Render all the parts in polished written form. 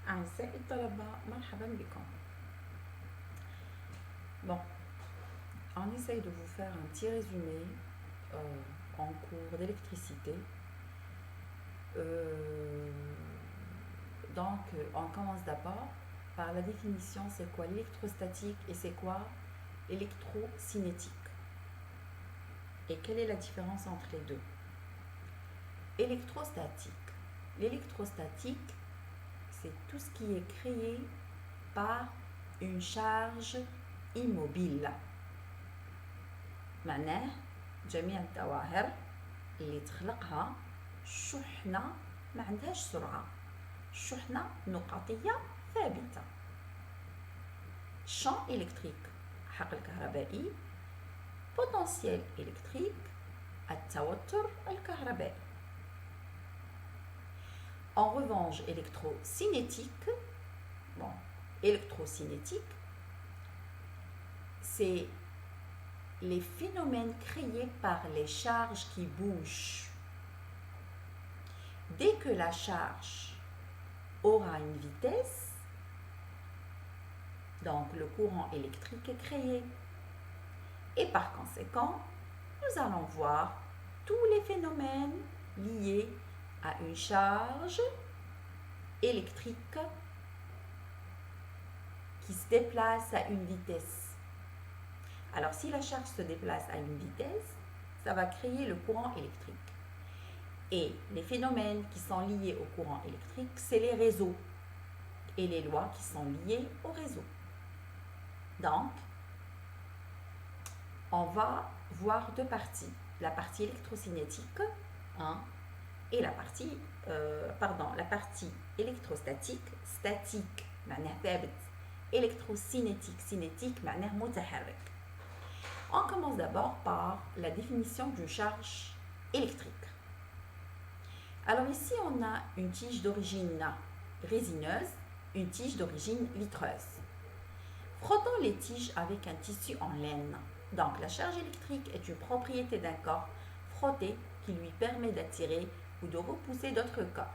أعزائي الطلبة مرحبا بكم. Bon, on essaye de vous faire un petit résumé en cours d'électricité. Donc, on commence d'abord par la définition, c'est quoi l'électrostatique et c'est quoi l'électrocinétique. Et quelle est la différence entre les deux? Électrostatique. L'électrostatique, c'est tout ce qui est créé par une charge immobile. معناه جميع الظواهر اللي تخلقها شحنة ما عندهاش سرعة، شحنة نقطية ثابتة. champ électrique حقل كهربائي، potentiel électrique التوتر الكهربائي. En revanche, électrocinétique, électrocinétique, c'est les phénomènes créés par les charges qui bougent. Dès que la charge aura une vitesse, donc le courant électrique est créé. Et par conséquent, nous allons voir tous les phénomènes liés à une charge électrique qui se déplace à une vitesse. Alors, si la charge se déplace à une vitesse, ça va créer le courant électrique. Et les phénomènes qui sont liés au courant électrique, c'est les réseaux et les lois qui sont liées au réseau. Donc, on va voir deux parties. La partie électrocinétique, et la partie électrostatique, statique, معناه ثابت. Électrocinétique, cinétique, معناه متحرك. On commence d'abord par la définition d'une charge électrique. Alors ici, on a une tige d'origine résineuse, une tige d'origine vitreuse. Frottons les tiges avec un tissu en laine. Donc, la charge électrique est une propriété d'un corps frotté qui lui permet d'attirer ou de repousser d'autres corps.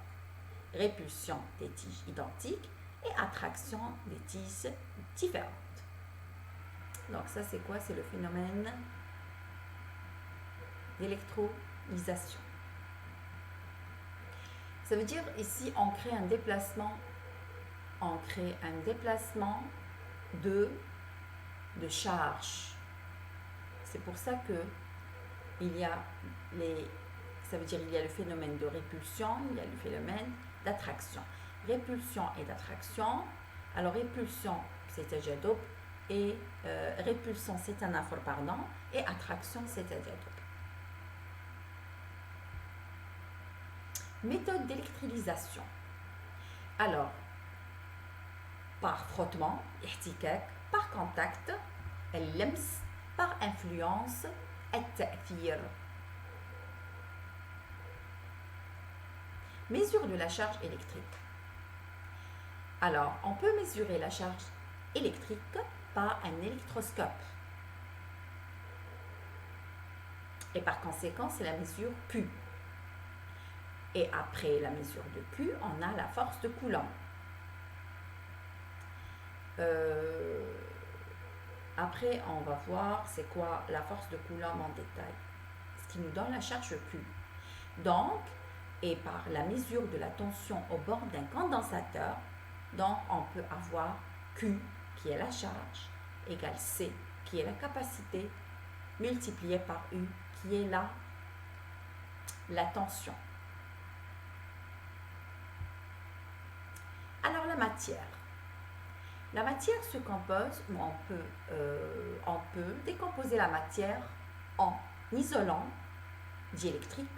Répulsion des tiges identiques et attraction des tiges différentes. Donc ça c'est quoi? C'est le phénomène d'électrolysation. Ça veut dire ici on crée un déplacement de charge. C'est pour ça que il y a le phénomène de répulsion, il y a le phénomène d'attraction. Répulsion et d'attraction. Alors répulsion c'est tajadoub et répulsion c'est un afor, et attraction c'est tajadoub. Méthode d'électrolysation. Alors, par frottement, ihtikak, par contact, اللمس, par influence, التأثير. Mesure de la charge électrique. Alors, on peut mesurer la charge électrique par un électroscope. Et par conséquent, c'est la mesure Q. Et après la mesure de Q, on a la force de Coulomb. Après, on va voir c'est quoi la force de Coulomb en détail. Ce qui nous donne la charge Q. Donc, et par la mesure de la tension au bord d'un condensateur, donc on peut avoir Q, qui est la charge, égale C, qui est la capacité, multiplié par U, qui est la tension. Alors la matière. La matière se compose, ou on peut décomposer la matière en isolant, diélectrique,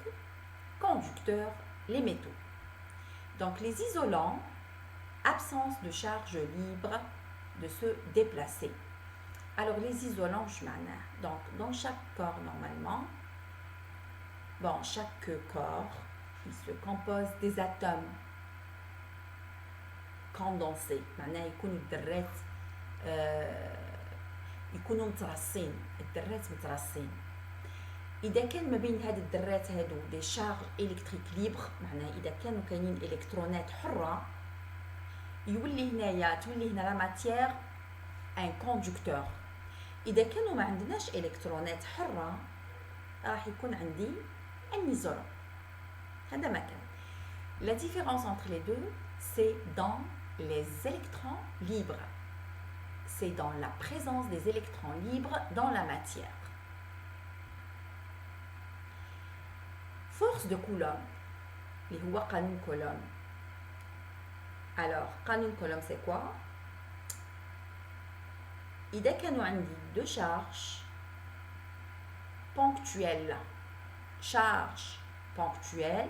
conducteur, les métaux. Donc les isolants, absence de charge libre de se déplacer. Alors les isolants, donc dans chaque corps normalement, chaque corps, il se compose des atomes condensés. معناه يكونوا الذرات يكونوا مترصين، الذرات مترصين. إذا كان ما بين هاد الذرات هادو دي شارج إلكتريك ليبر، معناه إذا كانوا كاينين إلكترونات حرة، يولي هنايا تولي هنا لا ماتيير ان كوندكتور. اذا كانوا ما عندناش الكترونات حره راح يكون عندي ان ايزولون. هذا ما كان. La différence entre les deux, c'est dans les électrons libres. C'est dans la présence des électrons libres dans la matière. Force de Coulomb, اللي هو قانون كولوم. Alors, قانون كولوم c'est quoi? إذا كانوا عندي deux charges ponctuelles, charge ponctuelle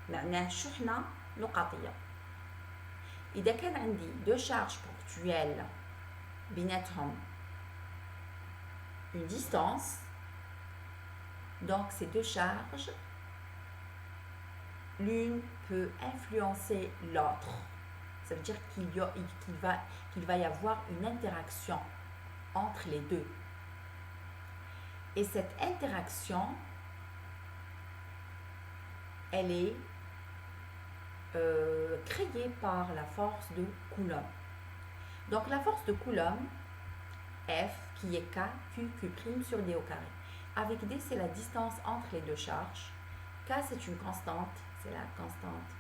معناه شحنة نقطية. إذا كان عندي deux charges ponctuelles بيناتهم une distance, donc ces deux charges, l'une peut influencer l'autre. Ça veut dire qu'il va y avoir une interaction entre les deux. Et cette interaction, elle est créée par la force de Coulomb. Donc la force de Coulomb, F, qui est K, Q' sur D au carré. Avec D, c'est la distance entre les deux charges. K, c'est une constante, c'est la constante.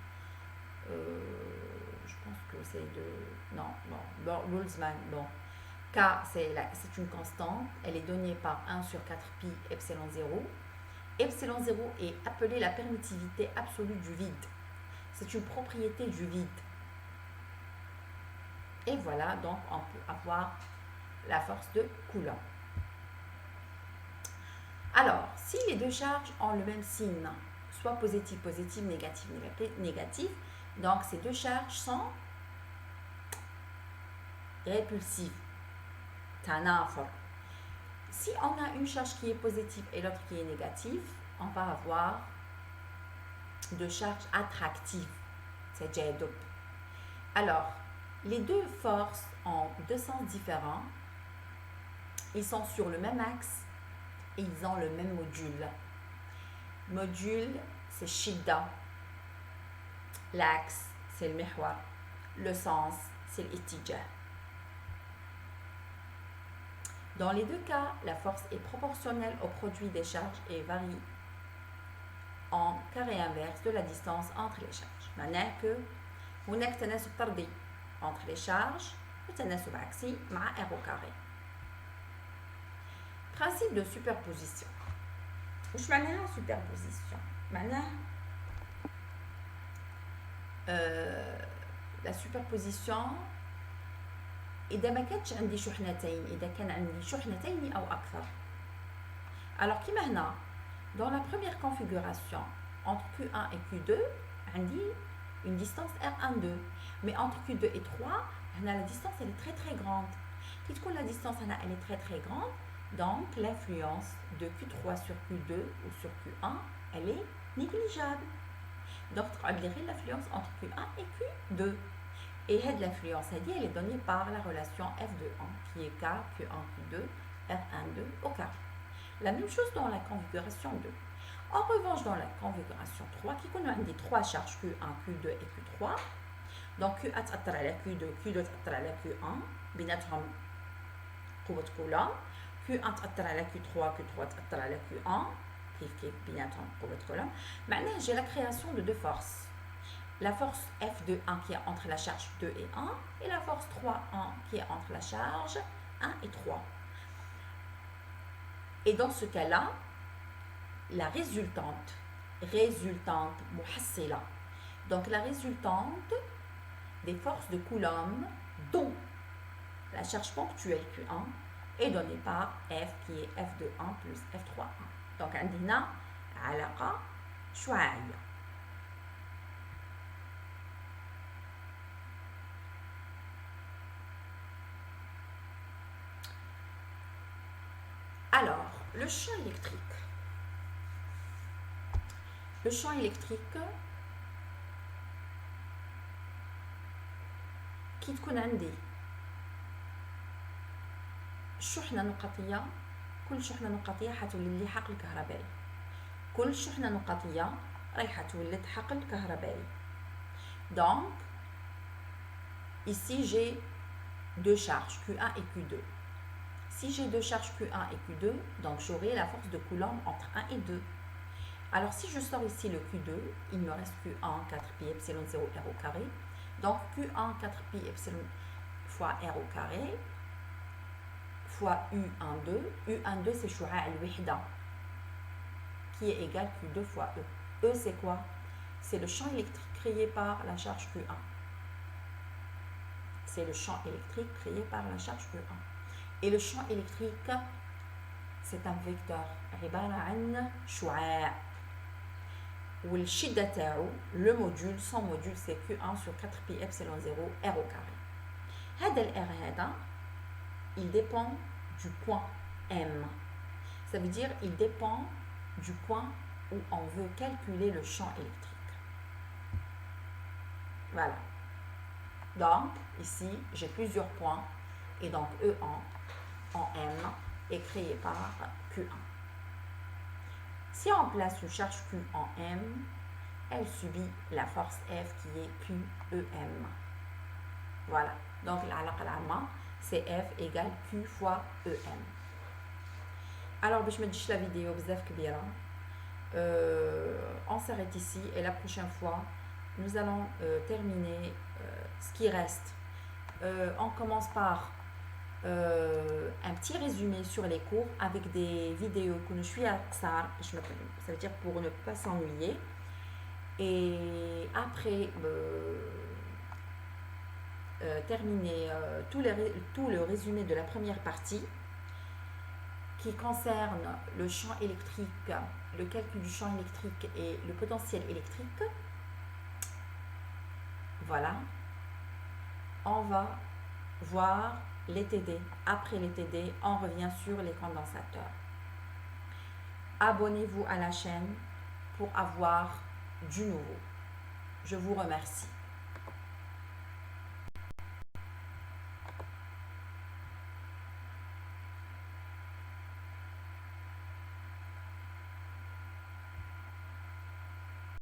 Je pense que c'est de... Non, Boltzmann, bon. K, c'est une constante, elle est donnée par 1 sur 4 pi epsilon 0. Epsilon 0 est appelée la permittivité absolue du vide. C'est une propriété du vide. Et voilà, donc on peut avoir la force de Coulomb. Alors, si les deux charges ont le même signe, soit positif, positif, négatif, négatif, donc ces deux charges sont répulsives. Tanafur. Si on a une charge qui est positive et l'autre qui est négative, on va avoir deux charges attractives. C'est J-double. Alors, les deux forces ont deux sens différents. Ils sont sur le même axe et ils ont le même module. Module, c'est Shidda. L'axe, c'est le Mihwar. Le sens, c'est l'Ittijah. Dans les deux cas, la force est proportionnelle au produit des charges et varie en carré inverse de la distance entre les charges. معناه que هناك تناسب طردي entre les charges وتناسب عكسي مع R au carré. Principe de superposition. وش معناها superposition؟ معناها la superposition إذا ما كانتش عندي شحنتين، إذا كان عندي شحنتين أو أكثر. Alors كيما هنا dans la première configuration entre Q1 et Q2 عندي une distance R12, mais entre Q2 et 3 هنا la distance elle est très très grande. كي تكون la distance هنا elle est très très grande, donc l'influence de Q3 sur Q2 ou sur Q1 elle est négligeable. Donc تقعد لي غير l'influence entre Q1 et Q2. Et l'influence elle est donnée par la relation F de 1 qui est K, Q1, Q2, R12 au carré. La même chose dans la configuration 2. En revanche, dans la configuration 3, qui connaît des trois charges Q1, Q2 et Q3. Donc Q1 تأثر على Q2, Q2 تأثر على Q1 بيناتهم قوة كولوم. Q1 تأثر على Q3, Q3 تأثر على Q1 كيف بيناتهم قوة كولوم. معناه j'ai la création de deux forces. La force F de 1 qui est entre la charge 2 et 1 et la force 3 1 qui est entre la charge 1 et 3. Et dans ce cas-là, la résultante muhassila, donc la résultante des forces de Coulomb dont la charge ponctuelle Q1 est donnée par F qui est F de 1 plus F3 1. Donc عندنا علاقة شعاعية. Alors, le champ électrique. Le champ électrique كي تكون عندي شحنة نقطية، كل شحنة نقطية حتولد لي حقل كهربائي. كل شحنة نقطية رايحة تولد حقل كهربائي. Donc Ici, j'ai deux charges, Q1 et Q2. Si j'ai deux charges Q1 et Q2, donc j'aurai la force de Coulomb entre 1 et 2. Alors, si je sors ici le Q2, il me reste Q1 4pi epsilon 0 r au carré. Donc, Q1 4pi epsilon fois r au carré fois U12. U12, c'est Shua al-Wihda, qui est égal Q2 fois E. E, c'est quoi? C'est le champ électrique créé par la charge Q1. C'est le champ électrique créé par la charge Q1. Et le champ électrique, c'est un vecteur. عبارة عن شعاع. والشدة تاعو, le module, son module, c'est Q1 sur 4pi epsilon 0 r au carré. هذا ال R هذا, il dépend du point M. Ça veut dire il dépend du point où on veut calculer le champ électrique. Voilà. Donc, ici, j'ai plusieurs points. Et donc, E1 en M est créé par Q1. Si on place une charge Q en M, elle subit la force F qui est QEM. Voilà. Donc, l'alaqa c'est F égale Q fois EM. Alors, باش ما تجيش la vidéo بزاف كبيرة, on s'arrête ici et la prochaine fois, nous allons terminer ce qui reste. On commence par un petit résumé sur les cours avec des vidéos que je suis à Ksar, ça veut dire pour ne pas s'ennuyer. Et après terminer tout le résumé de la première partie qui concerne le champ électrique, le calcul du champ électrique et le potentiel électrique. Voilà. On va voir les TD. Après les TD, on revient sur les condensateurs. Abonnez-vous à la chaîne pour avoir du nouveau. Je vous remercie.